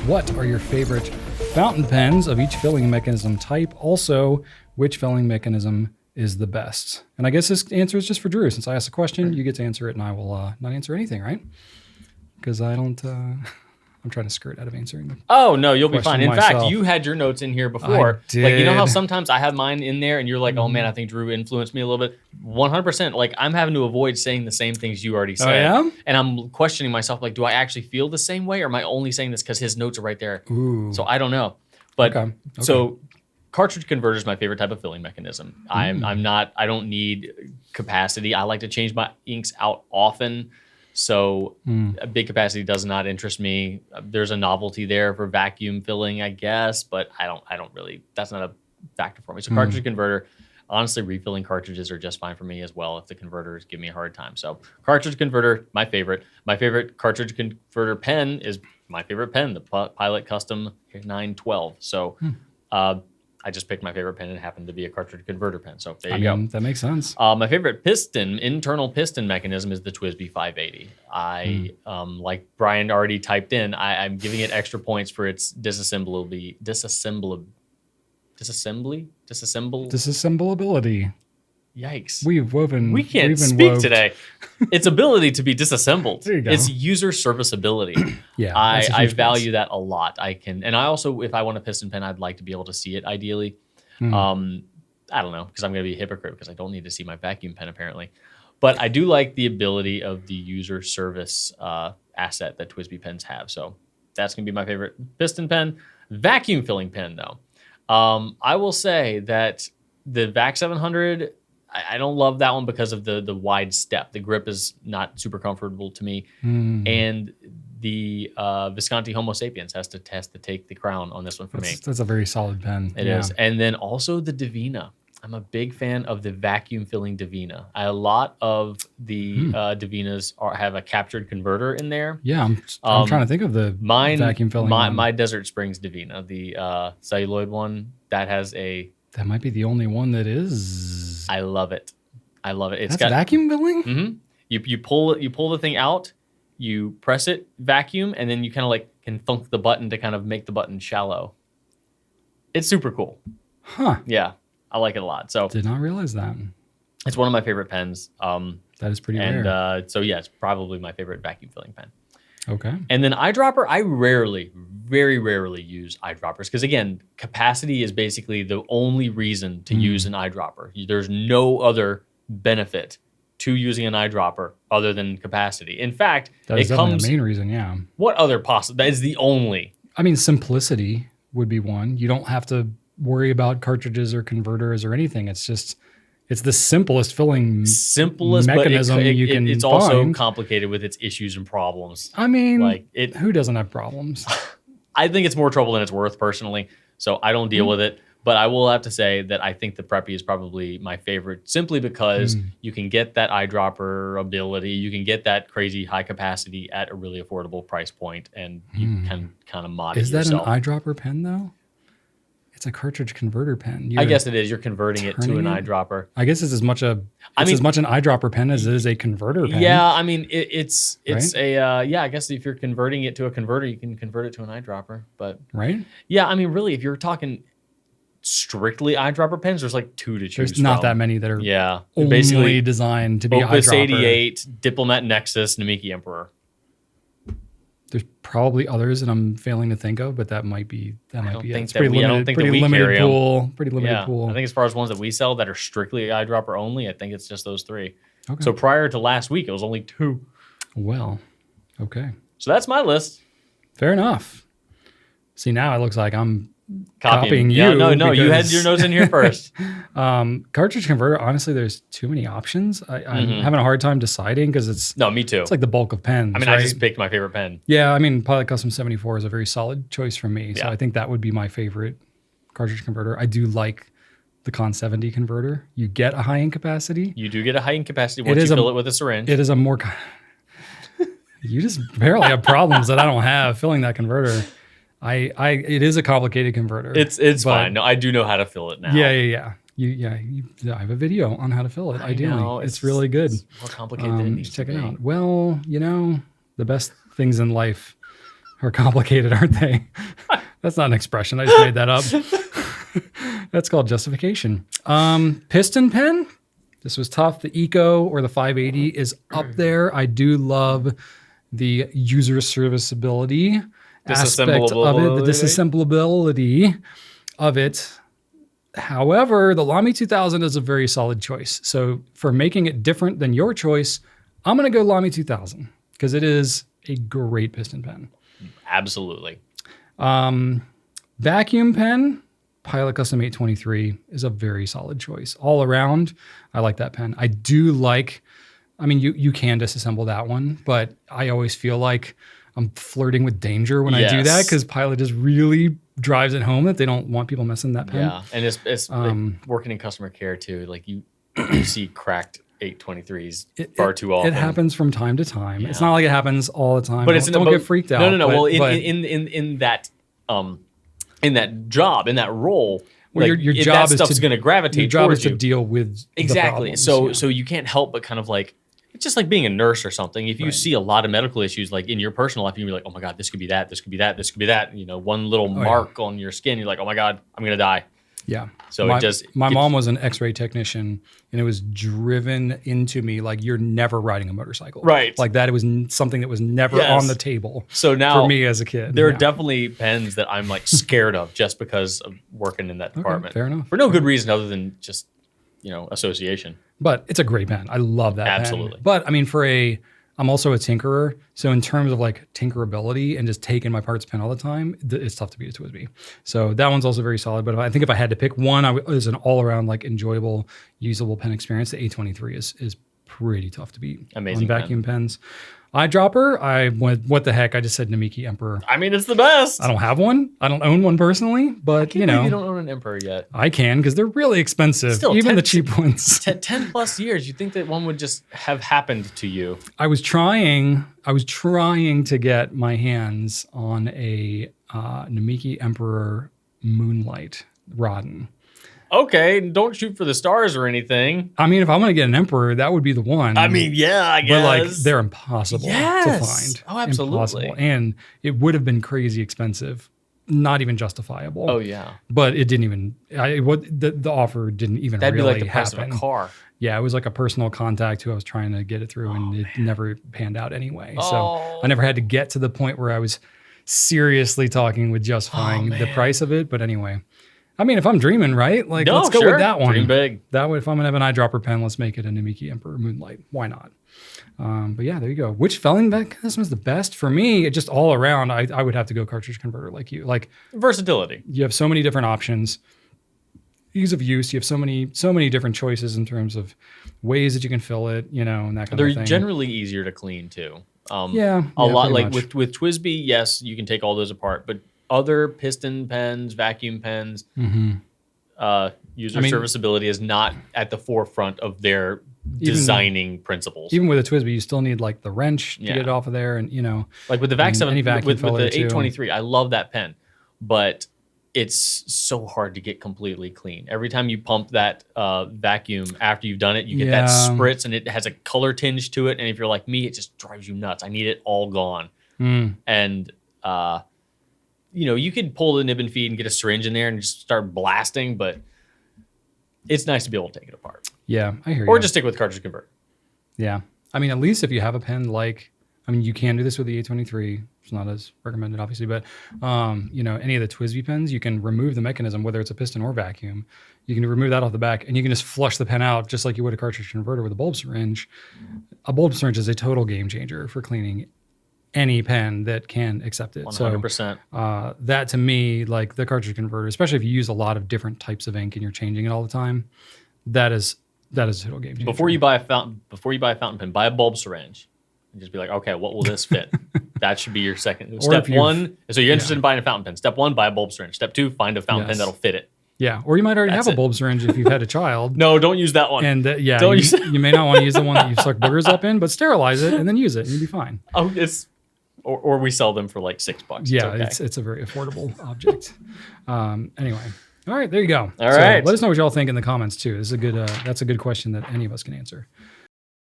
What are your favorite fountain pens of each filling mechanism type? Also, which filling mechanism is the best? And I guess this answer is just for Drew. Since I asked a question, you get to answer it, and I will not answer anything, right? Because I don't... I'm trying to skirt out of answering them. Oh, no, you'll be fine. In myself. fact, you had your notes in here before. I did. Like, you know how sometimes I have mine in there and you're like, oh man, I think Drew influenced me a little bit. 100%. Like, I'm having to avoid saying the same things you already said. Oh, yeah? And I'm questioning myself, like, do I actually feel the same way, or am I only saying this because his notes are right there? Ooh. So I don't know. But Okay. so cartridge converter is my favorite type of filling mechanism. I don't need capacity. I like to change my inks out often. So a big capacity does not interest me. There's a novelty there for vacuum filling, I guess, but I don't really, that's not a factor for me. So cartridge converter, honestly, refilling cartridges are just fine for me as well if the converters give me a hard time. So cartridge converter, my favorite. My favorite cartridge converter pen is my favorite pen, the Pilot Custom 912. So I just picked my favorite pen and it happened to be a cartridge converter pen. So there you go. That makes sense. My favorite internal piston mechanism is the TWSBI 580. Like Brian already typed in, I'm giving it extra points for its disassembly. Disassembleability. Yikes. We can't speak today. Its ability to be disassembled. There you go. Its user serviceability. Yeah. I value that a lot. And I also, if I want a piston pen, I'd like to be able to see it ideally. I don't know, because I'm going to be a hypocrite because I don't need to see my vacuum pen apparently. But I do like the ability of the user service asset that TWSBI pens have. So that's going to be my favorite piston pen. Vacuum filling pen though. I will say that the VAC 700, I don't love that one because of the wide step. The grip is not super comfortable to me. And the Visconti Homo Sapiens has to take the crown on this one for me. That's a very solid pen. It is. And then also the Divina. I'm a big fan of the vacuum filling Divina. A lot of the Divinas have a captured converter in there. Yeah, I'm trying to think of the vacuum filling one. My Desert Springs Divina, the celluloid one, that has a... That might be the only one that is... I love it. It's got vacuum filling? Mm-hmm. You pull the thing out, you press it, vacuum, and then you kind of like can thunk the button to kind of make the button shallow. It's super cool. Huh. Yeah, I like it a lot. So did not realize that. It's one of my favorite pens. That is pretty rare. And so yeah, it's probably my favorite vacuum filling pen. Okay. And then eyedropper, I very rarely use eyedroppers because again, capacity is basically the only reason to use an eyedropper. There's no other benefit to using an eyedropper other than capacity. In fact, that is definitely the main reason, yeah. What other possible? That is the only. I mean, simplicity would be one. You don't have to worry about cartridges or converters or anything. It's the simplest filling mechanism you can It's find. Also complicated with its issues and problems. I mean, who doesn't have problems? I think it's more trouble than it's worth personally, so I don't deal with it. But I will have to say that I think the Preppy is probably my favorite simply because you can get that eyedropper ability, you can get that crazy high capacity at a really affordable price point, and you can kind of mod it yourself. Is that an eyedropper pen though? It's a cartridge converter pen. I guess it is. You're converting it to an eyedropper. I guess it's as much an eyedropper pen as it is a converter pen. Yeah, I mean it's right? I guess if you're converting it to a converter, you can convert it to an eyedropper. But right? Yeah, I mean really, if you're talking strictly eyedropper pens, there's like two to choose There's not that many that are only basically designed to be Opus eyedropper. 88, Diplomat Nexus, Namiki Emperor. There's probably others that I'm failing to think of, but that might be it. I don't think that we carry pool. Pretty limited pool. I think as far as ones that we sell that are strictly eyedropper only, I think it's just those three. Okay. So prior to last week, it was only 2. Well, okay. So that's my list. Fair enough. See, now it looks like I'm copying you. Yeah, no, you had your notes in here first. Cartridge converter, honestly, there's too many options. I'm having a hard time deciding because it's... No, me too. It's like the bulk of pens, I mean, right? I just picked my favorite pen. Yeah, I mean, Pilot Custom 74 is a very solid choice for me. So I think that would be my favorite cartridge converter. I do like the Con 70 converter. You get a high ink capacity. You do get a high ink capacity once you fill it with a syringe. It is a more... You just barely have problems that I don't have filling that converter. It is a complicated converter. It's fine. No, I do know how to fill it now. Yeah. I have a video on how to fill it. Ideally, it's really good. It's more complicated than it needs to be. Check it out. Well, the best things in life are complicated, aren't they? That's not an expression. I just made that up. That's called justification. Piston pen. This was tough. The Eco or the 580 is up there. I do love the user serviceability aspect of it, the disassemblability of it. However, the Lamy 2000 is a very solid choice. So for making it different than your choice, I'm going to go Lamy 2000 because it is a great piston pen. Absolutely. Vacuum pen, Pilot Custom 823 is a very solid choice. All around, I like that pen. I do like, I mean, you can disassemble that one, but I always feel like I'm flirting with danger when I do that because Pilot just really drives it home that they don't want people messing that pen. Yeah, and it's like working in customer care too. Like you see cracked 823s far too often. It happens from time to time. Yeah. It's not like it happens all the time. But don't get freaked out. No. Well, in that job, in that role, well, like, your job that stuff's going to gravitate. Your job towards is you. to deal with exactly. The problems, So you can't help but kind of like. It's just like being a nurse or something. If you see a lot of medical issues, like in your personal life, you're like, oh my God, this could be that, this could be that, this could be that. You know, one little mark on your skin, you're like, oh my God, I'm going to die. Yeah. So my mom was an X-ray technician, and it was driven into me like you're never riding a motorcycle. Right. Like that. It was something that was never on the table. So now for me as a kid, there are definitely pens that I'm like scared of just because of working in that department. Fair enough. For no good reason other than just, association. But it's a great pen. I love that Absolutely. pen. But I mean, I'm also a tinkerer. So in terms of like tinkerability and just taking my parts pen all the time, it's tough to beat a TWSBI. So that one's also very solid. But I think if I had to pick one, it's an all around like enjoyable, usable pen experience. The A23 is pretty tough to beat. Amazing on vacuum pens. Eyedropper, I went, what the heck? I just said Namiki Emperor. I mean, it's the best. I don't have one. I don't own one personally, but you don't own an Emperor yet. I can because they're really expensive, still, even the cheap ones. 10 plus years. You'd think that one would just have happened to you. I was trying to get my hands on a Namiki Emperor Moonlight Rodden. Okay, don't shoot for the stars or anything. I mean, if I'm going to get an Emperor, that would be the one. I mean, yeah, I guess. But like, they're impossible to find. Oh, absolutely. Impossible. And it would have been crazy expensive. Not even justifiable. Oh, yeah. But it didn't even, the offer didn't even That'd really be like the price of a car. Yeah, it was like a personal contact who I was trying to get it through, and it never panned out anyway. So I never had to get to the point where I was seriously talking with justifying the price of it. But anyway. I mean, if I'm dreaming, right? Like, let's go with that one. Dream big. That way, if I'm gonna have an eyedropper pen, let's make it a Namiki Emperor Moonlight. Why not? But yeah, there you go. Which felling mechanism is the best for me? It just all around, I would have to go cartridge converter like you. Like versatility. You have so many different options. Ease of use. You have so many different choices in terms of ways that you can fill it. And that kind of thing. They're generally easier to clean too. A lot like with TWSBI. Yes, you can take all those apart, but other piston pens, vacuum pens, user serviceability is not at the forefront of their designing principles. Even with a TWSBI, you still need like the wrench to get it off of there, and like with the VAC 7, with the 823, I love that pen, but it's so hard to get completely clean. Every time you pump that vacuum after you've done it, you get that spritz, and it has a color tinge to it. And if you're like me, it just drives you nuts. I need it all gone, and you could pull the nib and feed and get a syringe in there and just start blasting, but it's nice to be able to take it apart. Yeah, I hear you. Or just stick with cartridge converter. Yeah. I mean, at least if you have a pen you can do this with the A23. It's not as recommended, obviously, but, any of the TWSBI pens, you can remove the mechanism, whether it's a piston or vacuum. You can remove that off the back, and you can just flush the pen out just like you would a cartridge converter with a bulb syringe. A bulb syringe is a total game changer for cleaning any pen that can accept it. 100%. So that to me, like the cartridge converter, especially if you use a lot of different types of ink and you're changing it all the time, that is a total game changer. Before you buy a fountain pen, buy a bulb syringe and just be like, okay, what will this fit? That should be your second step one. So you're interested in buying a fountain pen. Step 1, buy a bulb syringe. Step 2, find a fountain pen that'll fit it. Yeah, or you might already have a bulb syringe if you've had a child. No, don't use that one. And you may not want to use the one that you suck boogers up in, but sterilize it and then use it, and you'll be fine. Oh, Or we sell them for like $6. Yeah, it's a very affordable object. Anyway, all right, there you go. All right, let us know what y'all think in the comments too. This is a good. That's a good question that any of us can answer.